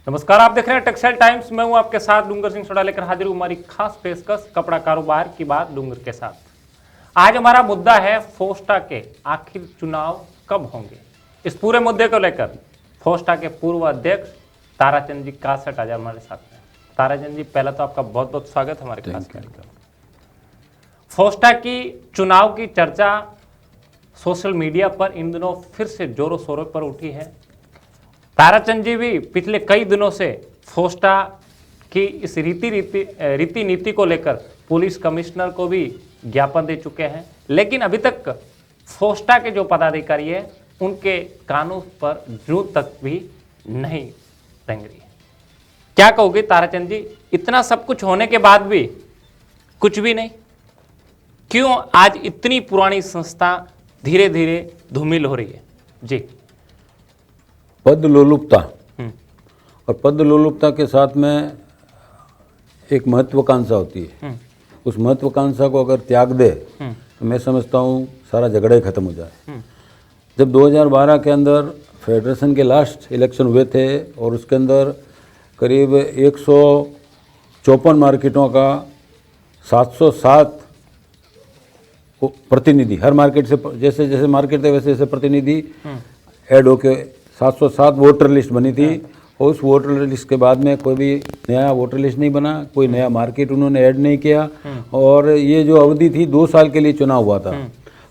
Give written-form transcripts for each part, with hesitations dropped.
नमस्कार, आप देख रहे हैं टेक्सटाइल टाइम्स। मैं हूं आपके साथ डूंगर सिंह सोडा लेकर हाजिर हूं हमारी खास पेशकश कपड़ा कारोबार की बात डूंगर के साथ। आज हमारा मुद्दा है फोस्टा के आखिर चुनाव कब होंगे। इस पूरे मुद्दे को लेकर फोस्टा के पूर्व अध्यक्ष ताराचंद जी कासट आज हमारे साथ हैं। ताराचंद जी, पहला तो आपका बहुत बहुत स्वागत है हमारे खास कार्यक्रम। फोस्टा की चुनाव की चर्चा सोशल मीडिया पर इन दिनों फिर से जोरों शोरों पर उठी है। ताराचंद जी भी पिछले कई दिनों से फोस्टा की इस रीति नीति को लेकर पुलिस कमिश्नर को भी ज्ञापन दे चुके हैं, लेकिन अभी तक फोस्टा के जो पदाधिकारी है उनके कानों पर जूं तक भी नहीं रेंग रही है। क्या कहोगे ताराचंद जी, इतना सब कुछ होने के बाद भी कुछ भी नहीं? क्यों आज इतनी पुरानी संस्था धीरे धीरे धूमिल हो रही है? जी, पद लोलुपता और पद लोलुपता के साथ में एक महत्वाकांक्षा होती है। उस महत्वाकांक्षा को अगर त्याग दे तो मैं समझता हूँ सारा झगड़ा ही खत्म हो जाए। जब 2012 के अंदर फेडरेशन के लास्ट इलेक्शन हुए थे और उसके अंदर करीब 154 मार्केटों का 707 प्रतिनिधि, हर मार्केट से जैसे जैसे मार्केट थे वैसे जैसे प्रतिनिधि ऐड होके 707 वोटर लिस्ट बनी थी। और उस वोटर लिस्ट के बाद में कोई भी नया वोटर लिस्ट नहीं बना, कोई नया मार्केट उन्होंने ऐड नहीं किया। और ये जो अवधि थी 2 साल के लिए चुनाव हुआ था।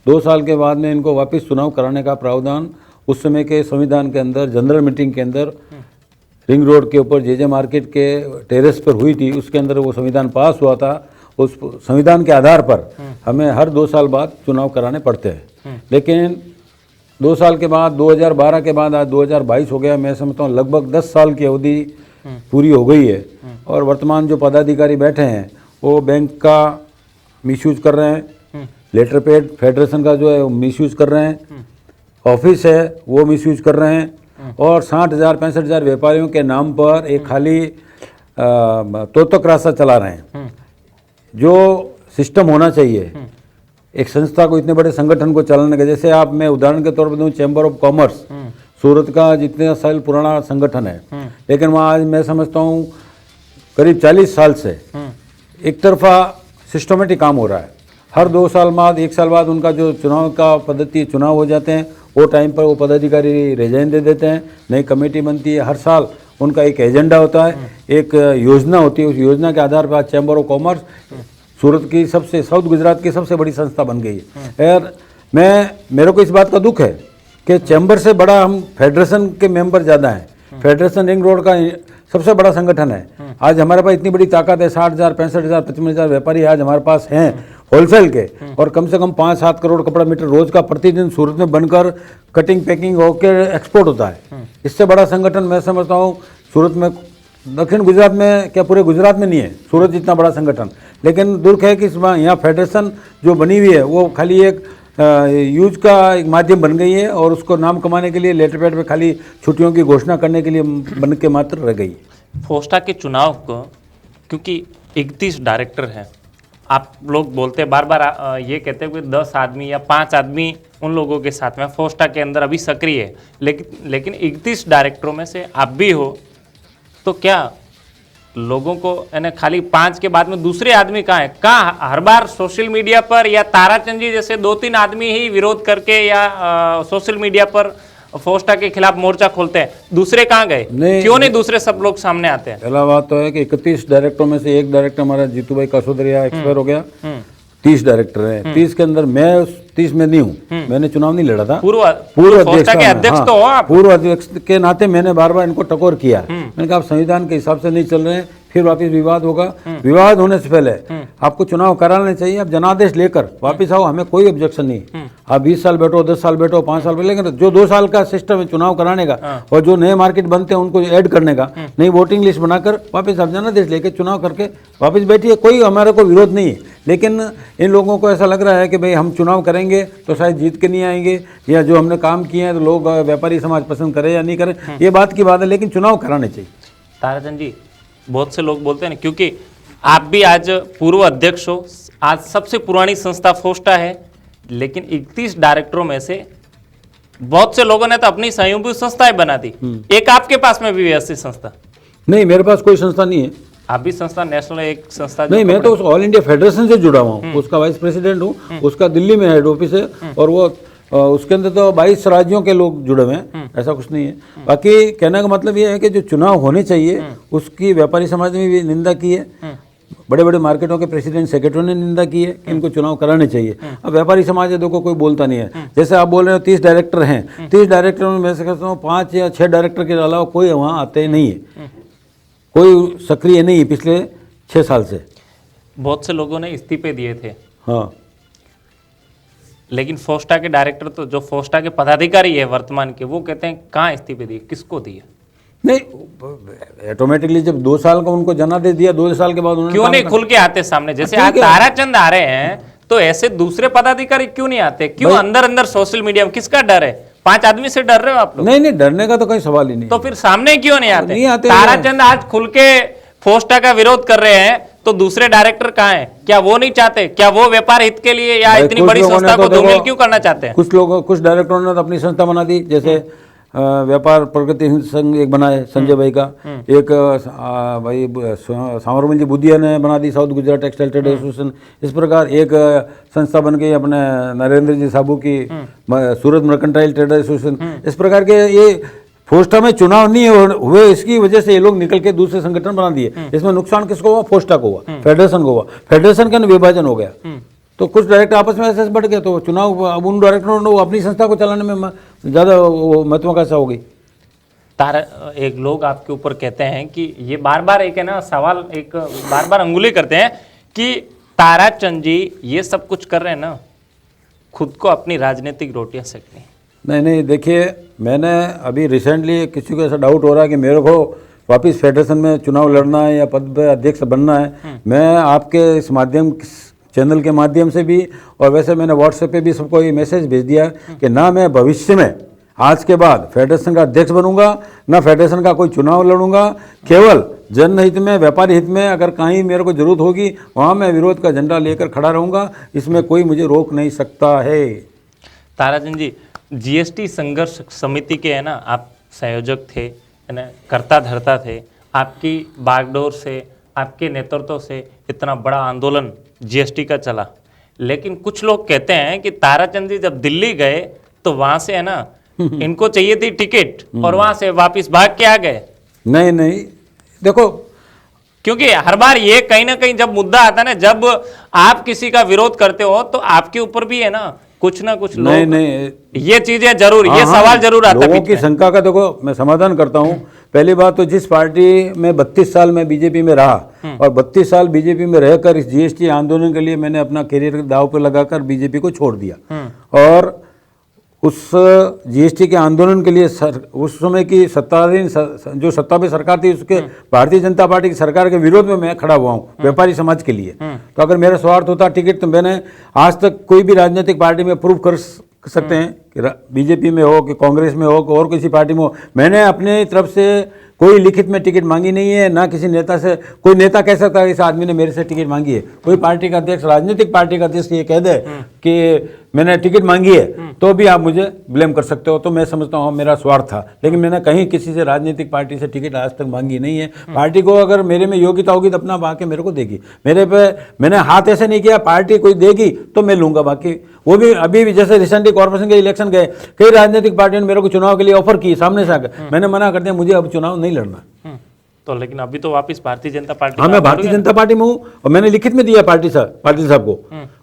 2 साल के बाद में इनको वापस चुनाव कराने का प्रावधान उस समय के संविधान के अंदर जनरल मीटिंग के अंदर रिंग रोड के ऊपर जे मार्केट के टेरेस पर हुई थी। उसके अंदर वो संविधान पास हुआ था। उस संविधान के आधार पर हमें हर 2 साल बाद चुनाव कराने पड़ते हैं। लेकिन 2 साल के बाद 2012 के बाद आज 2022 हो गया। मैं समझता हूँ लगभग 10 साल की अवधि पूरी हो गई है। और वर्तमान जो पदाधिकारी बैठे हैं वो बैंक का मिसयूज कर रहे हैं, लेटर पैड फेडरेशन का जो है वो मिसयूज कर रहे हैं, ऑफिस है वो मिसयूज कर रहे हैं। और 60,000 65,000 व्यापारियों के नाम पर एक खाली तोतक रास्ता चला रहे हैं। जो सिस्टम होना चाहिए एक संस्था को, इतने बड़े संगठन को चलाने का, जैसे आप, मैं उदाहरण के तौर पर दूं, चैम्बर ऑफ कॉमर्स सूरत का जितने साल पुराना संगठन है, लेकिन वहाँ आज मैं समझता हूँ करीब 40 साल से एक तरफा सिस्टमेटिक काम हो रहा है। हर 2 साल बाद 1 साल बाद उनका जो चुनाव का पद्धति चुनाव हो जाते हैं, वो टाइम पर वो पदाधिकारी रिजाइन दे देते हैं, नई कमेटी बनती है। हर साल उनका एक एजेंडा होता है, एक योजना होती है। उस योजना के आधार पर चैम्बर ऑफ कॉमर्स सूरत की सबसे, साउथ गुजरात की सबसे बड़ी संस्था बन गई है। और मेरे को इस बात का दुख है कि चैम्बर से बड़ा हम फेडरेशन के मेंबर ज़्यादा हैं। फेडरेशन रिंग रोड का सबसे बड़ा संगठन है। आज हमारे पास इतनी बड़ी ताकत है, 60,000 65,000 55,000 व्यापारी आज हमारे पास हैं होलसेल के। और कम से कम 5-7 करोड़ कपड़ा मीटर रोज का प्रतिदिन सूरत में बनकर कटिंग पैकिंग होकर एक्सपोर्ट होता है। इससे बड़ा संगठन मैं समझता हूँ सूरत में, दक्षिण गुजरात में क्या पूरे गुजरात में नहीं है सूरत जितना बड़ा संगठन। लेकिन दुर्ख है कि यहाँ फेडरेशन जो बनी हुई है वो खाली एक यूज का एक माध्यम बन गई है और उसको नाम कमाने के लिए लेटर पैड पे खाली छुट्टियों की घोषणा करने के लिए बन के मात्र रह गई। फोस्टा के चुनाव को क्योंकि 31 डायरेक्टर हैं, आप लोग बोलते हैं बार बार ये कहते हैं कि 10 आदमी या 5 आदमी उन लोगों के साथ में फोस्टा के अंदर अभी सक्रिय है, लेकिन 31 डायरेक्टरों में से आप भी हो, तो क्या लोगों को यानी खाली 5 के बाद में दूसरे आदमी कहाँ है? कहाँ हर बार सोशल मीडिया पर या ताराचंद जी जैसे 2-3 आदमी ही विरोध करके या सोशल मीडिया पर फोस्टा के खिलाफ मोर्चा खोलते हैं, दूसरे कहाँ गए? क्यों नहीं दूसरे सब लोग सामने आते हैं? पहला बात तो है कि 31 डायरेक्टरों में से एक डायरेक्टर हमारा जीतू भाई कसोदरिया एक्सपायर हो गया। 30 डायरेक्टर हैं। 30 के अंदर मैं उस 30 में नहीं हूँ। मैंने चुनाव नहीं लड़ा था। पूर्व अध्यक्ष के अध्यक्ष तो हो आप। पूर्व अध्यक्ष के नाते मैंने बार बार इनको टकोर किया। मैंने कहा आप संविधान के हिसाब से नहीं चल रहे हैं, फिर वापस विवाद होगा। विवाद होने से पहले आपको चुनाव कराने चाहिए। आप जनादेश लेकर वापस आओ, हमें कोई ऑब्जेक्शन नहीं। आप 20 साल बैठो, 10 साल बैठो, 5 साल बैठो, लेकिन जो 2 साल का सिस्टम है चुनाव कराने का और जो नए मार्केट बनते हैं उनको ऐड करने का, नई वोटिंग लिस्ट बनाकर वापस आप जनादेश लेकर चुनाव करके वापस बैठिए। कोई हमारे को विरोध नहीं है। लेकिन इन लोगों को ऐसा लग रहा है कि भाई हम चुनाव करेंगे तो शायद जीत के नहीं आएंगे, या जो हमने काम किए हैं तो लोग व्यापारी समाज पसंद करें या नहीं करें, ये बात की बात है, लेकिन चुनाव कराने चाहिए। ताराचंद जी, बहुत से लोग बोलते हैं ना, क्योंकि आप भी आज पूर्व अध्यक्ष हो, आज सबसे पुरानी संस्था फोस्टा है, लेकिन 31 डायरेक्टरों में से बहुत से लोगों ने तो अपनी सहयोगी संस्थाएं बना दी। एक आपके पास में भी व्यवस्थित संस्था, नहीं, मेरे पास कोई संस्था नहीं है। आप भी संस्था नेशनल एक संस्था जो नहीं, मैं तो उस ऑल इंडिया फेडरेशन से जुड़ा हुआ हूँ, उसका वाइस प्रेसिडेंट हूँ, उसका दिल्ली में हेड ऑफिस है, और वो उसके अंदर तो 22 राज्यों के लोग जुड़े हुए हैं, ऐसा कुछ नहीं है। बाकी कहने का मतलब ये है कि जो चुनाव होने चाहिए उसकी व्यापारी समाज ने भी निंदा की है, बड़े बड़े मार्केटों के प्रेसिडेंट सेक्रेटरी ने निंदा की है कि इनको चुनाव कराने चाहिए। अब व्यापारी समाज है, देखो कोई बोलता नहीं है। जैसे आप बोल रहे हो 30 डायरेक्टर हैं, 30 डायरेक्टर में मैं से कहता हूँ 5 या 6 डायरेक्टर के अलावा कोई वहाँ आते नहीं है, कोई सक्रिय नहीं है पिछले 6 साल से। बहुत से लोगों ने इस्तीफे दिए थे, हाँ, लेकिन फोस्टा के डायरेक्टर तो जो फोस्टा के पदाधिकारी है वर्तमान के, वो कहते हैं कहाँ इस्तीफे दिए, किसको दिए? नहीं, ऑटोमेटिकली जब 2 साल का उनको जनादेश दिया, 2 साल के बाद उन्होंने क्यों काम नहीं कर- खुल के आते सामने? जैसे ठीक आज है। ताराचंद आ रहे हैं तो ऐसे दूसरे पदाधिकारी क्यों नहीं आते? क्यों अंदर अंदर सोशल मीडिया में किसका डर है? 5 आदमी से डर रहे हो आप लोग? नहीं नहीं, डरने का तो कोई सवाल ही नहीं। तो फिर सामने क्यों नहीं आते? नहीं आते। ताराचंद आज खुल के फोस्टा का विरोध कर रहे हैं, तो दूसरे डायरेक्टर कहाँ हैं? क्या वो नहीं चाहते? क्या वो व्यापार हित के लिए या भाई, इतनी कुछ बड़ी लोगों ने संस्था तो को धूमिल देखो, क्यों करना चाहते हैं? कुछ डायरेक्टरों ने तो अपनी संस्था बना दी, जैसे व्यापार प्रगति संघ एक बनाए संजय भाई का, एक भाई सावरमल जी बुदिया ने बना दी south Gujarat textile trade association. इस प्रकार एक संस्था बन गई अपने नरेंद्र जी साबू की सूरत मर्केंटाइल ट्रेड एसोसिएशन। इस प्रकार के ये फोस्टा में चुनाव नहीं हुए, इसकी वजह से ये लोग निकल के दूसरे संगठन बना दिए। इसमें नुकसान किसको हुआ? फोस्टा को हुआ, फेडरेशन को हुआ, फेडरेशन का विभाजन हो गया। तो कुछ डायरेक्टर आपस में ऐसे बढ़ गए, तो चुनाव अब उन डायरेक्टरों ने अपनी संस्था को चलाने में ज़्यादा महत्वाकांक्षा हो गई। एक लोग आपके ऊपर कहते हैं कि ये बार बार एक है ना सवाल, एक बार बार अंगुली करते हैं कि ताराचंद जी ये सब कुछ कर रहे हैं ना खुद को अपनी राजनीतिक रोटियां सेकनी। नहीं नहीं, देखिए, मैंने अभी रिसेंटली किसी को ऐसा डाउट हो रहा है कि मेरे को वापस फेडरेशन में चुनाव लड़ना है या पद पर अध्यक्ष बनना है। मैं आपके इस माध्यम चैनल के माध्यम से भी, और वैसे मैंने व्हाट्सएप पे भी सबको ये मैसेज भेज दिया कि ना मैं भविष्य में आज के बाद फेडरेशन का अध्यक्ष बनूंगा, ना फेडरेशन का कोई चुनाव लड़ूंगा। केवल जनहित में, व्यापारी हित में अगर कहीं मेरे को जरूरत होगी वहाँ मैं विरोध का झंडा लेकर खड़ा रहूंगा, इसमें कोई मुझे रोक नहीं सकता है। ताराचंद जी, जीएसटी संघर्ष समिति के है ना आप संयोजक थे, है ना, कर्ता धर्ता थे। आपकी बागडोर से, आपके नेतृत्व से इतना बड़ा आंदोलन जीएसटी का चला, लेकिन कुछ लोग कहते हैं कि ताराचंद जी जब दिल्ली गए तो वहां से है ना इनको चाहिए थी टिकट और वहां से वापस भाग के आ गए। नहीं नहीं, देखो, क्योंकि हर बार ये कहीं ना कहीं जब मुद्दा आता है ना, जब आप किसी का विरोध करते हो तो आपके ऊपर भी है ना कुछ लोग नहीं, ये चीजें जरूर, ये हाँ, सवाल जरूर आता है लोगों बीच की में। शंका का देखो मैं समाधान करता हूँ। पहली बात तो जिस पार्टी में 32 साल में बीजेपी में रहा और 32 साल बीजेपी में रहकर इस जीएसटी आंदोलन के लिए मैंने अपना करियर दांव पे लगाकर बीजेपी को छोड़ दिया, और उस जीएसटी के आंदोलन के लिए उस समय की सत्ताधीन जो सत्ता पे सरकार थी उसके भारतीय जनता पार्टी की सरकार के विरोध में मैं खड़ा हुआ हूँ व्यापारी समाज के लिए। तो अगर मेरा स्वार्थ होता टिकट, तो मैंने आज तक कोई भी राजनीतिक पार्टी में प्रूव कर सकते हैं कि बीजेपी में हो कि कांग्रेस में हो कि और किसी पार्टी में हो, मैंने अपने तरफ से कोई लिखित में टिकट मांगी नहीं है, ना किसी नेता से। कोई नेता कह सकता है इस आदमी ने मेरे से टिकट मांगी है। कोई पार्टी का अध्यक्ष, राजनीतिक पार्टी का अध्यक्ष ये कह दे कि मैंने टिकट मांगी है, तो भी आप मुझे ब्लेम कर सकते हो। तो मैं समझता हूँ मेरा स्वार्थ था, लेकिन मैंने कहीं किसी से राजनीतिक पार्टी से टिकट आज तक मांगी नहीं है। पार्टी को अगर मेरे में योग्यता होगी तो अपना बाकी मेरे को देगी। मेरे पे मैंने हाथ ऐसे नहीं किया, पार्टी कोई देगी तो मैं लूंगा, बाकी वो भी। अभी भी जैसे रिसेंटली कॉर्पोरेशन के इलेक्शन गए, कई राजनीतिक पार्टियों ने मेरे को चुनाव के लिए ऑफर की सामने से आकर, मैंने मना कर दिया, मुझे अब चुनाव नहीं लड़ना। तो लेकिन अभी तो वापस भारतीय जनता पार्टी। हाँ, मैं भारतीय जनता पार्टी में हूँ और मैंने लिखित में दिया पाटिल साहब को,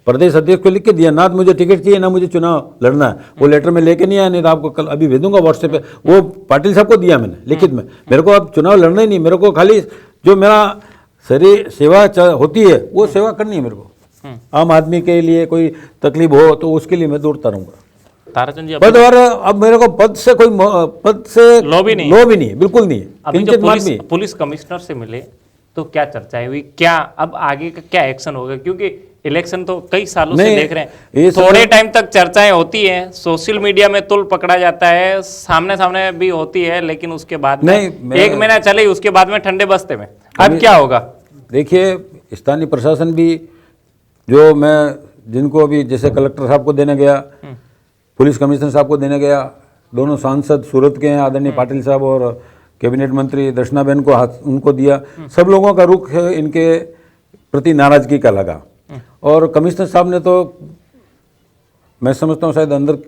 प्रदेश अध्यक्ष को लिख के दिया, ना मुझे टिकट चाहिए ना मुझे चुनाव लड़ना है। वो लेटर में लेके नहीं आया, नहीं तो आपको कल अभी भेजूंगा व्हाट्सएप पे। वो पाटिल साहब को दिया मैंने लिखित में। मेरे को अब चुनाव लड़ना ही नहीं, मेरे को खाली जो मेरा शरीर सेवा होती है वो सेवा करनी है मेरे को। आम आदमी के लिए कोई तकलीफ हो तो उसके लिए मैं दौड़ता रहूंगा। ताराचंद जी, पद, और अब मेरे को पद से लोभी नहीं, बिल्कुल नहीं। अभी जब पुलिस कमिश्नर से मिले तो क्या चर्चाएं हुई, क्या अब आगे का क्या एक्शन होगा? क्योंकि इलेक्शन तो कई सालों से देख रहे हैं, थोड़े टाइम तक चर्चाएं होती हैं, सोशल मीडिया में तुल पकड़ा जाता है, सामने सामने भी होती है, लेकिन उसके बाद में 1 महीना चले, उसके बाद में ठंडे बस्ते में अब क्या होगा? देखिए, स्थानीय प्रशासन भी, जो मैं जिनको अभी जैसे कलेक्टर साहब को देने गया, पुलिस कमिश्नर साहब को देने गया, दोनों सांसद सूरत के हैं आदरणीय पाटिल साहब और कैबिनेट मंत्री दर्शनाबेन को हाथ उनको दिया। सब लोगों का रुख इनके प्रति नाराजगी का लगा। और कमिश्नर साहब ने तो मैं समझता हूँ शायद अंदर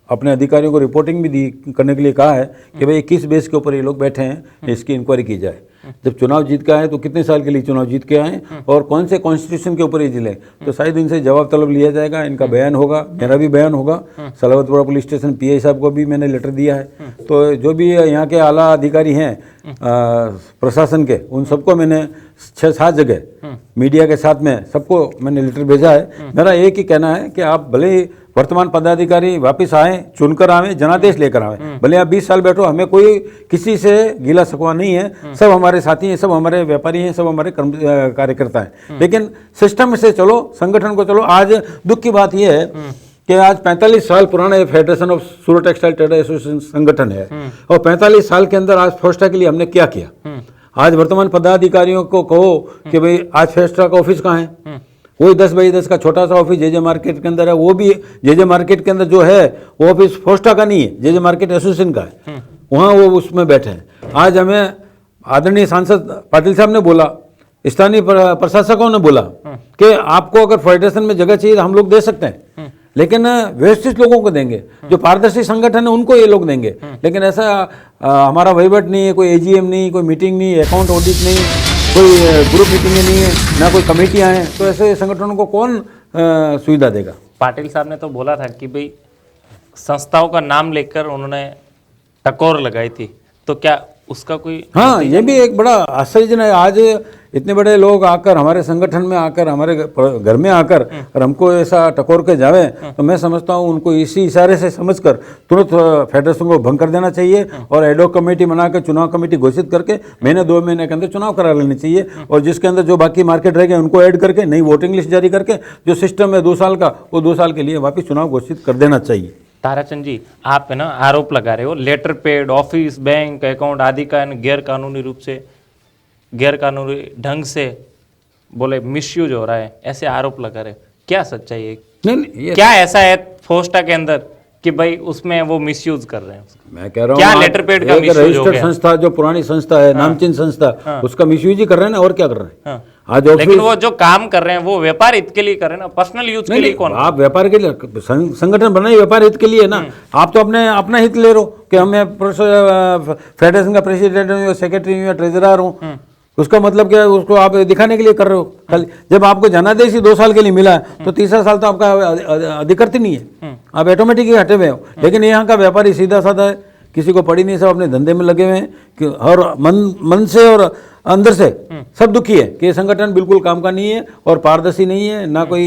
अपने अधिकारियों को रिपोर्टिंग भी दी करने के लिए कहा है कि भाई किस बेस के ऊपर ये लोग बैठे हैं, इसकी इंक्वायरी की जाए। जब चुनाव जीत के आए तो कितने साल के लिए चुनाव जीत के आए और कौन से कॉन्स्टिट्यूशन के ऊपर ये जिले, तो शायद इनसे जवाब तलब लिया जाएगा, इनका बयान होगा, मेरा भी बयान होगा। सलावतपुरा पुलिस स्टेशन पीआई साहब को भी मैंने लेटर दिया है। तो जो भी यहाँ के आला अधिकारी हैं प्रशासन के, उन सबको मैंने 6-7 जगह मीडिया के साथ में सबको मैंने लेटर भेजा है। मेरा एक ही कहना है कि आप भले ही वर्तमान पदाधिकारी वापस आए, चुनकर आए, जनादेश लेकर आए, भले आप 20 साल बैठो, हमें कोई किसी से गिला सकवा नहीं है। सब हमारे साथी हैं, सब हमारे व्यापारी हैं, सब हमारे कार्यकर्ता हैं। लेकिन सिस्टम से चलो, संगठन को चलो। आज दुख की बात यह है कि आज 45 साल पुराना ये federation of Surat textile trade association संगठन है और 45 साल के अंदर आज फोस्टा के लिए हमने क्या किया। आज वर्तमान पदाधिकारियों को कहो कि भाई आज फेस्टा का ऑफिस कहाँ है, वही 10x10 का छोटा सा ऑफिस जे मार्केट के अंदर है। वो भी जे मार्केट के अंदर जो है वो ऑफिस फोस्टा का नहीं है, जे मार्केट एसोसिएशन का है, वहाँ वो उसमें बैठे हैं। आज हमें आदरणीय सांसद पाटिल साहब ने बोला, स्थानीय प्रशासकों ने बोला कि आपको अगर फेडरेशन में जगह चाहिए तो हम लोग दे सकते हैं, लेकिन व्यवस्थित लोगों को देंगे, जो पारदर्शी संगठन है उनको ये लोग देंगे। लेकिन ऐसा हमारा वहीवट नहीं है, कोई एजीएम नहीं, कोई मीटिंग नहीं, अकाउंट ऑडिट नहीं, कोई ग्रुप मीटिंगें नहीं है, ना कोई कमेटियां हैं, तो ऐसे संगठनों को कौन सुविधा देगा। पाटिल साहब ने तो बोला था कि भाई संस्थाओं का नाम लेकर उन्होंने टकोर लगाई थी, तो क्या उसका कोई? हाँ, ये भी एक बड़ा आश्चर्यजनक है। आज इतने बड़े लोग आकर हमारे संगठन में आकर, हमारे घर में आकर और हमको ऐसा टकोर के जावे, तो मैं समझता हूँ उनको इसी इशारे से समझकर तुरंत फेडरेशन को भंग कर देना चाहिए और एडॉक कमेटी बनाकर चुनाव कमेटी घोषित करके 2 महीने के अंदर चुनाव करा लेने चाहिए। और जिसके अंदर जो बाकी मार्केट रह गए उनको ऐड करके नई वोटिंग लिस्ट जारी करके जो सिस्टम है 2 साल का, वो 2 साल के लिए वापिस चुनाव घोषित कर देना चाहिए। ताराचंद जी, आप है ना आरोप लगा रहे हो letter pad, office, bank, account आदि का गैर कानूनी रूप से, गैर कानूनी ढंग से बोले मिसयूज हो रहा है, ऐसे आरोप लगा रहे हो। क्या सच्चाई है? नहीं, क्या ऐसा है फोस्टा के अंदर कि भाई उसमें वो मिसयूज कर रहे हैं? मैं कह रहा हूँ क्या लेटर पेड का मिसयूज हो रजिस्टर्ड गया? संस्था जो पुरानी संस्था है, नामचीन संस्था, उसका मिसयूज ही कर रहे हैं ना, और क्या कर रहे हैं। आज लेकिन वो जो काम कर रहे हैं वो व्यापार हित के लिए कर रहे हैं ना, पर्सनल यूज के लिए कौन? आप व्यापार के लिए संगठन बनाए, व्यापार हित के लिए ना। आप तो अपना हित ले रहे हो कि हमें फेडरेशन का प्रेसिडेंट हूँ, सेक्रेटरी हूँ या ट्रेजरर हूँ, उसका मतलब क्या है? उसको आप दिखाने के लिए कर रहे हो खाली। जब आपको जनादेश ही 2 साल के लिए मिला है तो तीसरा साल तो आपका अधिकृत ही नहीं है, आप ऑटोमेटिक ही हटे हुए हो। लेकिन यहाँ का व्यापारी सीधा साधा है, किसी को पड़ी नहीं, सब अपने धंधे में लगे हुए हैं कि और मन से और अंदर से सब दुखी है कि ये संगठन बिल्कुल काम का नहीं है और पारदर्शी नहीं है। ना कोई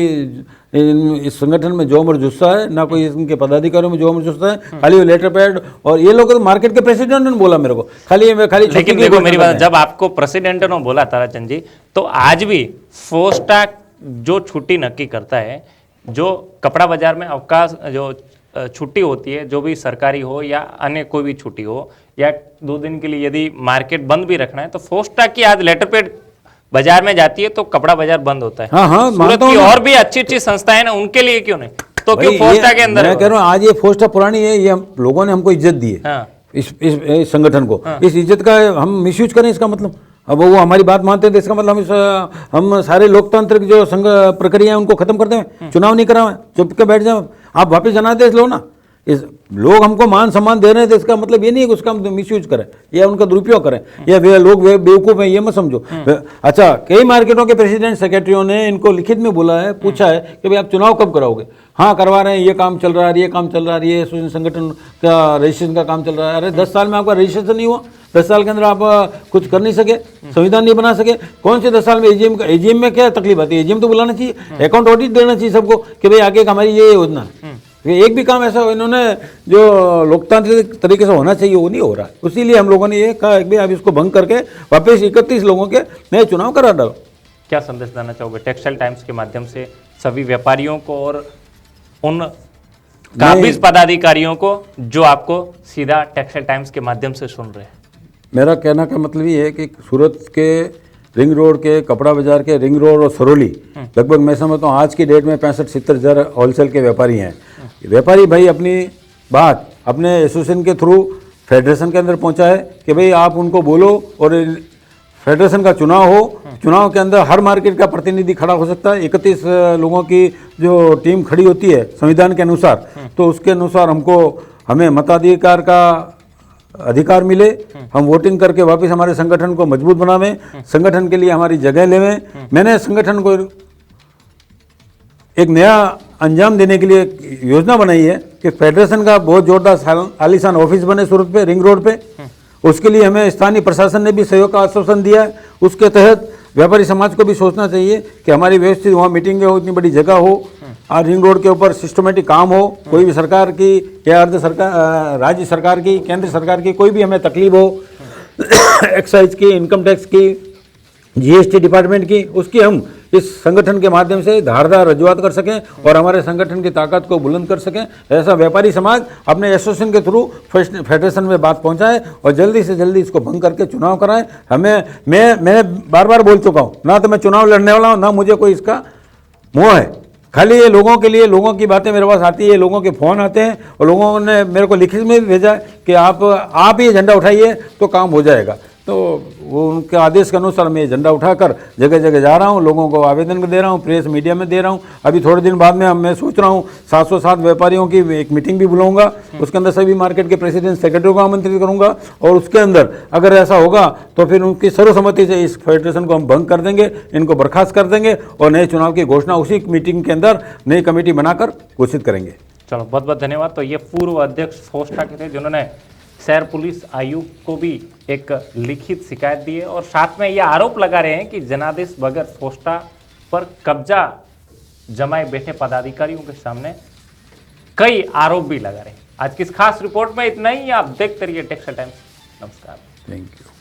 इस संगठन में जोम और जुस्सा है, ना कोई इनके पदाधिकारियों में जोम और जुस्सा है, खाली वो लेटर पैड। और ये लोग तो मार्केट के प्रेसिडेंट ने बोला मेरे को खाली लेकिन देखो मेरी बात, जब आपको प्रेसिडेंट ने बोला ताराचंद जी, तो आज भी फोस्टा जो छुट्टी नक्की करता है, जो कपड़ा बाजार में अवकाश जो छुट्टी होती है, जो भी सरकारी हो या अन्य कोई भी छुट्टी हो, या 2 दिन के लिए यदि मार्केट बंद भी रखना है, तो फोस्टा की आज लेटर पेड बाजार में जाती है तो कपड़ा बाजार बंद होता है। हाँ, सूरत की और भी अच्छी संस्थाएं ना, उनके लिए क्यों नहीं? तो क्यों फोस्टा के अंदर? मैं कह रहा हूँ आज ये फोस्टा पुरानी है, ये लोगों ने हमको इज्जत दी है, इस संगठन को। इस इज्जत का हम मिसयूज करें, इसका मतलब अब वो हमारी बात मानते हैं तो इसका मतलब हम सारे लोकतांत्रिक जो संघ प्रक्रिया है उनको खत्म कर दें, चुनाव नहीं कराएं, चुप के बैठ जाओ, आप वापस जनादेश लो ना। इस लोग हमको मान सम्मान दे रहे हैं तो इसका मतलब ये नहीं है कि उसका मिसयूज करें या उनका दुरुपयोग करें या वे लोग बेवकूफ़ हैं, ये मत समझो। अच्छा, कई मार्केटों के प्रेसिडेंट सेक्रेटरियों ने इनको लिखित में बोला है, पूछा है कि भाई आप चुनाव कब कराओगे। हाँ, करवा रहे हैं, ये काम चल रहा है, ये काम चल रहा है, ये संगठन का रजिस्ट्रेशन का काम चल रहा है। अरे 10 साल में आपका रजिस्ट्रेशन नहीं हुआ, 10 साल के अंदर आप कुछ कर नहीं सके, संविधान नहीं बना सके, कौन से 10 साल में एजीएम में क्या तकलीफ आती है? एजीएम तो बुलाना चाहिए, अकाउंट ऑडिट देना चाहिए सबको कि भाई आगे हमारी ये योजना है। एक भी काम ऐसा इन्होंने जो लोकतांत्रिक तरीके से होना चाहिए वो नहीं हो रहा है। इसीलिए हम लोगों ने ये कहा कि आप इसको भंग करके वापस 31 लोगों के नए चुनाव करा डालो। क्या संदेश देना चाहोगे टेक्सटाइल टाइम्स के माध्यम से सभी व्यापारियों को और उन काबिज पदाधिकारियों को जो आपको सीधा टेक्सटाइल टाइम्स के माध्यम से सुन रहे हैं? मेरा कहना का मतलब ये है कि सूरत के रिंग रोड के, कपड़ा बाजार के रिंग रोड और सरोली लगभग मैं समझता हूँ आज की डेट में 65-70 हज़ार होलसेल के व्यापारी हैं। व्यापारी भाई अपनी बात अपने एसोसिएशन के थ्रू फेडरेशन के अंदर पहुंचा है कि भाई आप उनको बोलो, और फेडरेशन का चुनाव हो, चुनाव के अंदर हर मार्केट का प्रतिनिधि खड़ा हो सकता है। 31 लोगों की जो टीम खड़ी होती है संविधान के अनुसार, तो उसके अनुसार हमें मताधिकार का अधिकार मिले, हम वोटिंग करके वापस हमारे संगठन को मजबूत बनावें, संगठन के लिए हमारी जगह लेवें। मैंने संगठन को एक नया अंजाम देने के लिए योजना बनाई है कि फेडरेशन का बहुत जोरदार आलीशान ऑफिस बने सूरत पे, रिंग रोड पे। उसके लिए हमें स्थानीय प्रशासन ने भी सहयोग का आश्वासन दिया है। उसके तहत व्यापारी समाज को भी सोचना चाहिए कि हमारी व्यवस्थित वहाँ मीटिंगें हो, इतनी बड़ी जगह हो, और रिंग रोड के ऊपर सिस्टमेटिक काम हो, कोई भी सरकार की या अर्ध सरकार, राज्य सरकार की, केंद्र सरकार की कोई भी हमें तकलीफ हो, एक्साइज की, इनकम टैक्स की, जीएसटी डिपार्टमेंट की, उसकी हम इस संगठन के माध्यम से धारदार रजूआत कर सकें और हमारे संगठन की ताकत को बुलंद कर सकें। ऐसा व्यापारी समाज अपने एसोसिएशन के थ्रू फेडरेशन में बात पहुंचाए और जल्दी से जल्दी इसको भंग करके चुनाव कराएं। मैं बार बार बोल चुका हूं, ना तो मैं चुनाव लड़ने वाला हूं, ना मुझे कोई इसका मोह है। खाली ये लोगों के लिए, लोगों की बातें मेरे पास आती है, लोगों के फ़ोन आते हैं और लोगों ने मेरे को लिखित में भी भेजा है कि आप ये झंडा उठाइए तो काम हो जाएगा। तो वो उनके आदेश के अनुसार मैं झंडा उठाकर जगह जगह जा रहा हूँ, लोगों को आवेदन दे रहा हूँ, प्रेस मीडिया में दे रहा हूँ। अभी थोड़े दिन बाद में मैं सोच रहा हूँ 707 व्यापारियों की एक मीटिंग भी बुलाऊंगा, उसके अंदर सभी मार्केट के प्रेसिडेंट सेक्रेटरी को आमंत्रित करूंगा और उसके अंदर अगर ऐसा होगा तो फिर उनकी सर्वसम्मति से इस फेडरेशन को हम भंग कर देंगे, इनको बर्खास्त कर देंगे और नए चुनाव की घोषणा उसी मीटिंग के अंदर नई कमेटी बनाकर घोषित करेंगे। चलो, बहुत बहुत धन्यवाद। तो ये पूर्व अध्यक्ष फोस्टा के थे जिन्होंने शहर पुलिस आयुक्त को भी एक लिखित शिकायत दी है और साथ में यह आरोप लगा रहे हैं कि जनादेश बगैर फोस्टा पर कब्जा जमाए बैठे पदाधिकारियों के सामने कई आरोप भी लगा रहे हैं। आज की इस खास रिपोर्ट में इतना ही। आप देखते रहिए टेक्सटाइल टाइम्स। नमस्कार। Thank you.